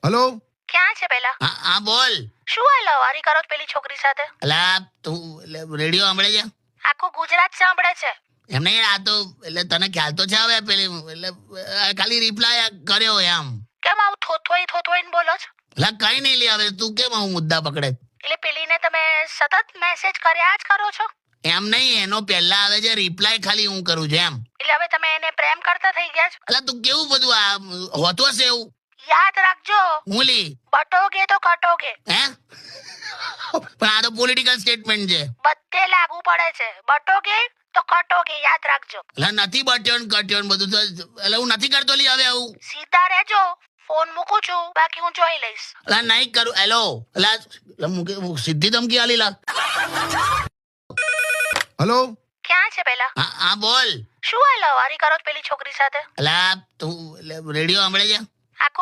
Hello, ક્યાં છે પેલા? હા બોલ. શું આ લવારી કરો છો પેલી છોકરી સાથે? અલા તું રેડિયો સાંભળે છે? આખું ગુજરાત સાંભળે છે. એમ નહીં, આ તો તને ખ્યાલ તો છે હવે પેલી ખાલી રિપ્લાય કર્યો એમ. કેમ આવું થોથોઈને બોલો છો? કઈ નહીં લે, હવે તું કેમ આવું મુદ્દા પકડે? એટલે પેલીને તમે સતત મેસેજ કર્યા જ કરો છો? એમ નહીં, એનો પહેલા આવે છે રિપ્લાય, ખાલી હું કરું છું એમ. એટલે હવે તમે એને પ્રેમ કરતા થઈ ગયા છો? અલા તું કેવું બધું આ હોતો હશે એવું. યાદ રાખજો, હું લી બટોગે તો કટોગે. હે પણ આ તો પોલિટિકલ સ્ટેટમેન્ટ છે. બધે લાગુ પડે છે. બટોગે તો કટોગે, યાદ રાખજો. નથી બટ્યો ને કટ્યો ને બધું તો હું નથી કરતો લી હવે આવું. સીધા રહેજો. ફોન મૂકું છું, બાકી હું જોઈ લઈશ. નહીં કરું. હેલો સીધી ધમકી આલી લા. હેલો, ક્યાં છે પેલા? હા બોલ. શું આ લવારી કરો છો પેલી છોકરી સાથે? તું રેડિયો સાંભળે છે?